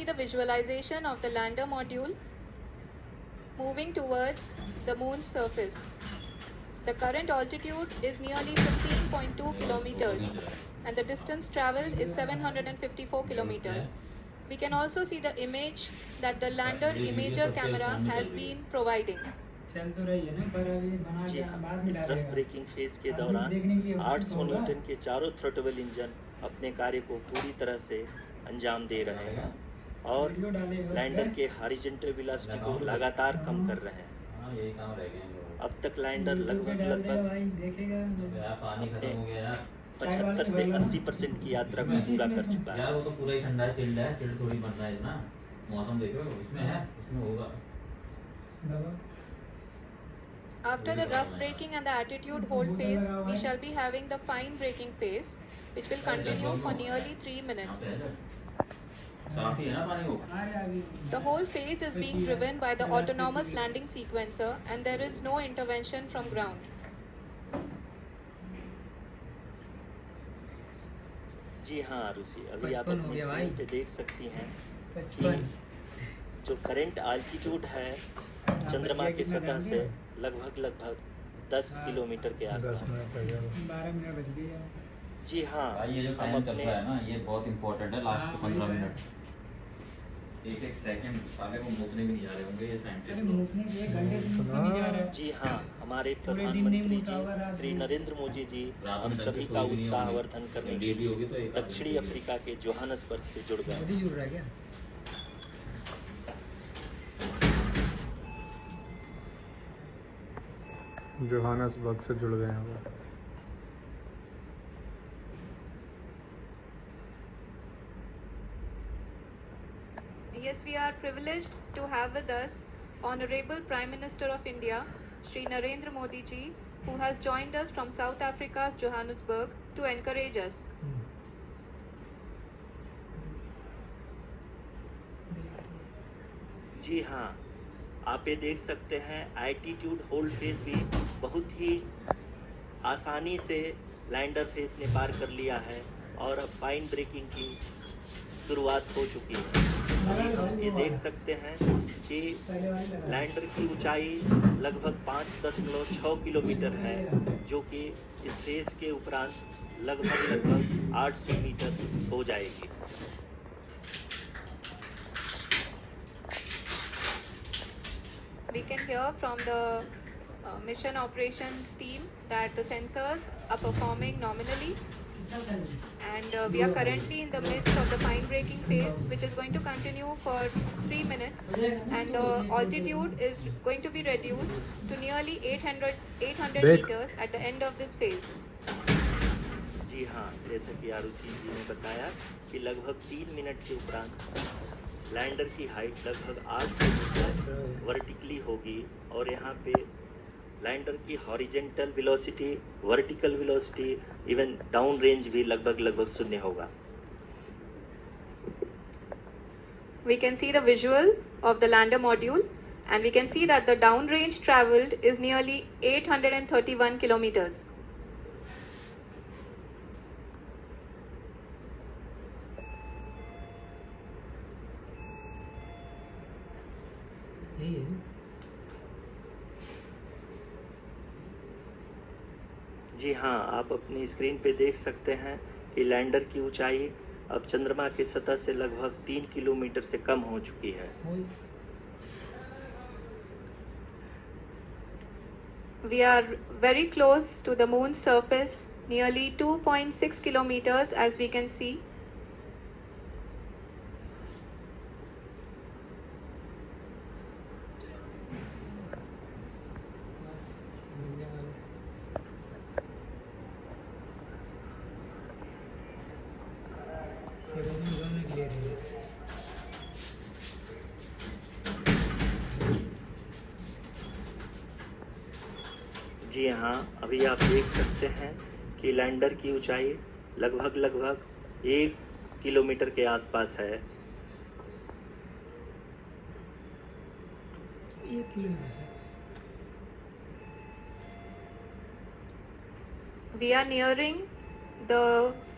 The visualization of the lander module moving towards the moon's surface. The current altitude is nearly 15.2 kilometers and the distance traveled is 754 kilometers. We can also see the image that the lander imager camera has been providing. चल तो रही है ना, पर अभी बना जी के हाँ, बाद में इस डालेगा। रफ ब्रेकिंग फेज के अभी दौरान देखने के लिए उत्सुक 800 होगा। न्यूटन के चारों थ्रोटल इंजन अपने कार्य को पूरी तरह से अंजाम दे रहे हैं और वीडियो डालेगा लैंडर उसमें। के हॉरिजॉन्टल वेलोसिटी को लगातार कम कर रहे हैं। हाँ यही काम रह गए हैं लोग। अब तक लैंडर यूट्यूब पे डाल देगा लगभग भाई, देखेगा। यार पानी खत्म हो गया यार। 75 से 80% की यात्रा को पूरा कर चुका है। यार वो तो पूरा ही ठंडा है, चिल्ड थोड़ी बन रहा है इतना। मौसम देखो इसमें है, इसमें होगा। After the rough braking and the attitude hold phase, we shall be having the fine braking phase, which will continue for nearly 3 minutes. काफी है ना पानी वो। The whole phase is being driven by the autonomous landing sequencer and there is no intervention from ground. जी हाँ आरुषि, अभी आप अपनी screen पे देख सकती हैं कि 55 जो करंट आल्टीट्यूड है चंद्रमा की सतह से लगभग 10 किलोमीटर के आसपास। 12 मिनट बच गए हैं। जी हाँ, भाई ये जो हम टाइम चल अपने रहा है ना, ये बहुत इंपॉर्टेंट है। लास्ट हाँ, 15 मिनट, एक सेकंड साले को मुकने भी नहीं जा रहे होंगे ये अरे साइंटिस्ट। मुकने के 1 घंटे से मुकने नहीं जा रहे हैं। जी हाँ, हमारे पूरे दिन नहीं प्रधानमंत्री मुका हुआ जी रात श्री में। नरेंद्र मोदी जी रात हम में सभी ढंग से का सोई भी नहीं उत्साहवर्धन होंगे। करने जब के ड्यूटी होगी तो लिए एक आध दक्षिणी घंटे अफ्रीका के जोहानसबर्ग से जुड़ गए। मोदी जुड़ रहा है क्या? जोहानसबर्ग से जुड़ गए हैं वो। Yes, we are privileged to have with us Honorable Prime Minister of India, Shri Narendra Modi ji, who has joined us from South Africa's Johannesburg to encourage us. जी हाँ, आप ये देख सकते हैं एल्टीट्यूड होल्ड फेज भी बहुत ही आसानी से लैंडर फेज ने पार कर लिया है और अब फाइन ब्रेकिंग की शुरुआत हो चुकी है। अभी हम ये देख सकते हैं कि लैंडर की ऊंचाई लगभग 5.6 किलोमीटर है, जो कि इस फेज के उपरांत लगभग 800 मीटर हो जाएगी। We can hear from the mission operations team that the sensors are performing nominally, and we are currently in the midst of the fine braking phase, which is going to continue for 3 minutes, and the altitude is going to be reduced to nearly 800 meters at the end of this phase. जी हाँ, जैसा कि आरुषि जी ने बताया कि लगभग 3 minute के उपरांत lander की हाइट लगभग 800 मीटर वर्टिकली होगी और यहाँ पे लैंडर की horizontal velocity, vertical velocity, even down range भी लगभग शून्य होगा। We can see the visual of the lander module, and we can see that the down range traveled is nearly 831 kilometers. यही है ना? जी हाँ, आप अपनी स्क्रीन पे देख सकते हैं कि लैंडर की ऊंचाई अब चंद्रमा की सतह से लगभग 3 किलोमीटर से कम हो चुकी है। We are very close to the moon's surface, nearly 2.6 kilometers as we can see. जी हाँ, अभी आप देख सकते हैं कि लैंडर की ऊंचाई लगभग 1 किलोमीटर के आसपास है। 1 kilometre. We are nearing the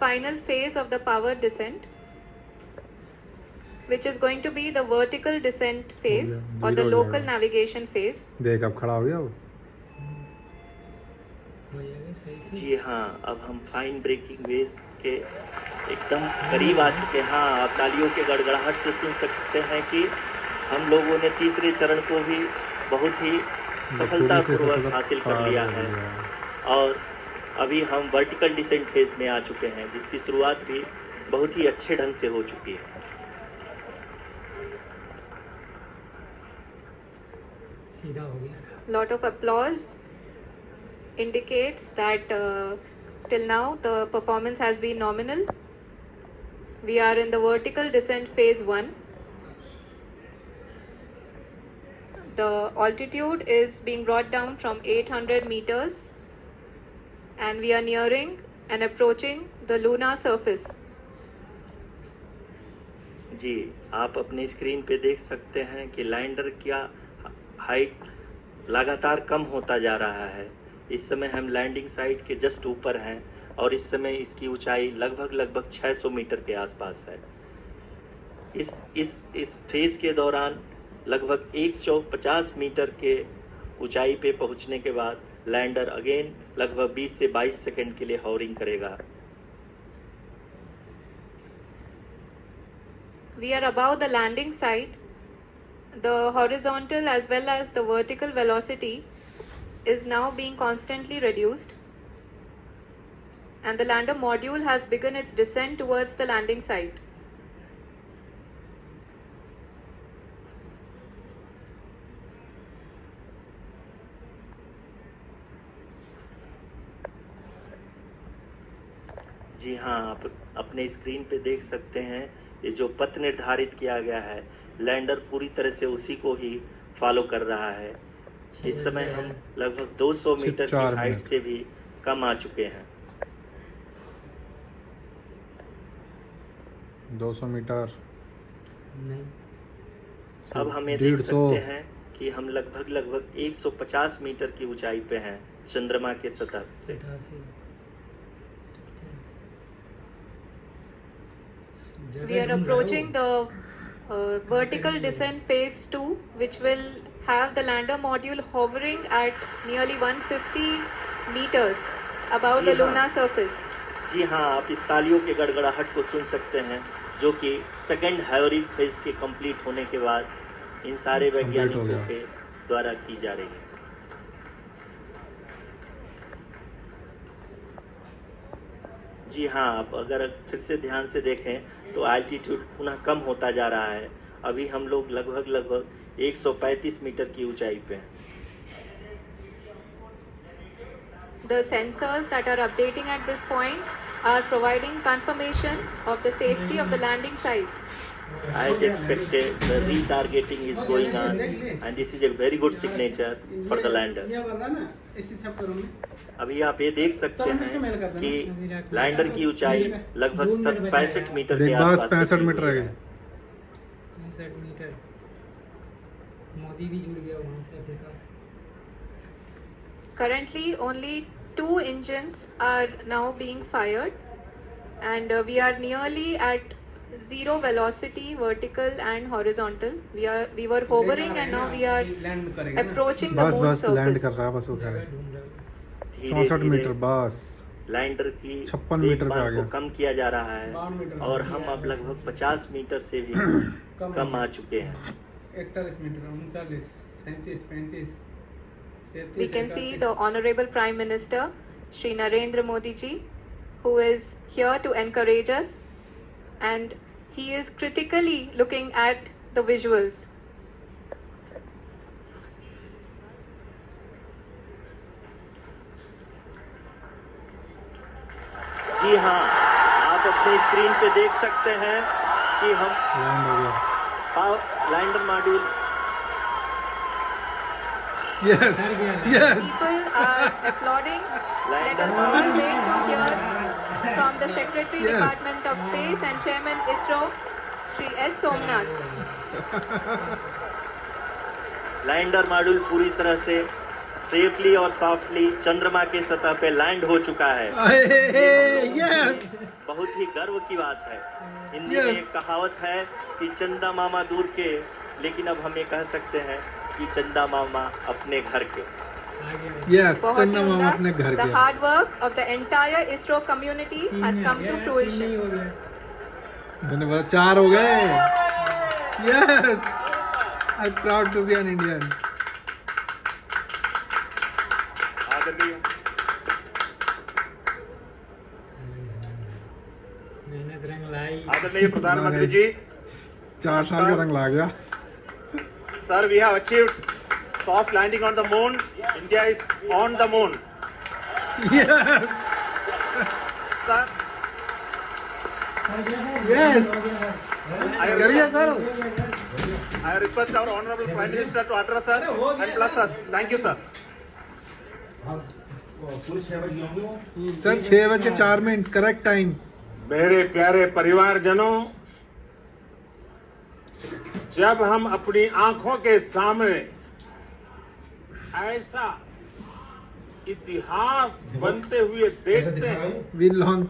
final phase of the power descent, which is going to be the vertical descent phase गया, or the zero हो local जाएगा। navigation phase. देख अब खड़ा हो गया वो। हो जाएगा सही से। जी हाँ, अब हम फाइन ब्रेकिंग वेज के एकदम करीब आ चुके हैं। हाँ, आप तालियों के गड़गड़ाहट से सुन सकते हैं कि हम लोगों ने तीसरे चरण को भी बहुत ही सफलतापूर्वक हासिल कर लिया है और अभी हम वर्टिकल डिसेंट फेज में आ चुके हैं, जिसकी शुरुआत भी बहुत ही अच्छे ढंग से हो चुकी है। सीधा हो गया। Lot of applause indicates that till now the performance has been nominal. We are in the vertical descent phase 1. The altitude is being brought down from 800 meters and we are nearing and approaching the lunar surface. जी, आप अपनी screen पे देख सकते हैं कि lander का height लगातार कम होता जा रहा है। इस समय हम लैंडिंग साइट के जस्ट ऊपर हैं और इस समय इसकी ऊंचाई लगभग 600 मीटर के आसपास है। इस फेज के दौरान लगभग 150 मीटर के ऊंचाई पे पहुंचने के बाद लैंडर अगेन लगभग 20 से 22 सेकंड के लिए हॉवरिंग करेगा। We are above the landing site. The horizontal as well as the vertical velocity is now being constantly reduced. And the lander module has begun its descent towards the landing site. जी हाँ, आप अपने screen पे देख सकते हैं ये जो पथ निर्धारित किया गया है, लैंडर पूरी तरह से उसी को ही फॉलो कर रहा है। इस समय हम लगभग 200 मीटर की 4 हाइट मिनट। से भी कम आ चुके हैं। 200 मीटर नहीं। अब हमें देख सकते हैं कि हम लगभग 150 मीटर की ऊंचाई पे हैं चंद्रमा के सतह से। 88। We are approaching the vertical descent phase 2, which will have the lander module hovering at nearly 150 meters above the जी हाँ। lunar surface. जी हाँ, आप इस तालियों के गड़गड़ाहट को सुन सकते हैं जो कि सेकंड हैवरिंग फेज के कंप्लीट होने के बाद इन सारे Complete हो वैज्ञानिकों गया। के द्वारा की जा रही है। जी हाँ, आप अगर फिर से ध्यान से देखें तो एल्टीट्यूड पुनः कम होता जा रहा है। अभी हम लोग लगभग 135 मीटर की ऊंचाई पे हैं। The sensors that are updating at this point are providing confirmation of the safety of the landing site. As expected, the retargeting is going on and this is a very good signature for the lander. ये बता ना, इसी सब करूँ मैं। अभी आप ये देख सकते हैं कि लैंडर की ऊंचाई लगभग 65 मीटर के देख बस आसपास 65 पहुंची मीटर हुई आ है। गई। 65 मीटर। मोदी भी जुड़ गया वहाँ से अफ्रीका से। Currently, only 2 engines are now being fired, and we are nearly at zero velocity, vertical and horizontal. We were hovering, and now we are land करेगा ना। approaching the बस moon बस लैंड surface. कर रहा है, बस वो कह रहा जगह है। ढूंढ रहा है। धीरे 64 मीटर धीरे बस। लैंडर की 56 मीटर पे आ वेगमान को गया। कम किया जा रहा है 52 मीटर और हम अब लगभग 50 मीटर से भी कम आ चुके हैं। 41 metre, 39, 37, 35, 33, We can see the Honorable Prime Minister, Shri Narendra Modi ji, who is here to encourage us, and he is critically looking at the visuals. जी हाँ, आप अपनी स्क्रीन पे देख सकते हैं कि हम लैंड हो गया। Lander module yes yes. People are applauding. Let us all wait to hear from the Secretary Yes. Department of Space and Chairman ISRO, Shri S. Somnath. Lander module पूरी तरह से सेफली और सॉफ्टली चंद्रमा के सतह पे लैंड हो चुका है। यस। बहुत ही गर्व की बात है। हिंदी में Yes. एक कहावत है कि चंदा मामा दूर के, लेकिन अब हम ये कह सकते हैं कि चंदा मामा अपने घर के। Yes, बहुत चंदा ही मामा अपने उम्दा। घर The के। hard work of the entire ISRO community has come to fruition. धन्यवाद, 4 हो गए। Yes, I'm proud to be an Indian. आदरणीय मेहनत रंग लाई। आदरणीय प्रधानमंत्री जी, 4 साल का रंग ला गया। sir, we have achieved soft landing on the moon. India is on the moon. Yes, Sir, yes. I करिए request, sir. I request our honorable Prime Minister to address us and bless us. Thank you, sir. Sir 6:04 correct time. मेरे प्यारे परिवारजनों, जब हम अपनी आंखों के सामने ऐसा इतिहास बनते हुए देखते हैं वी लॉन्च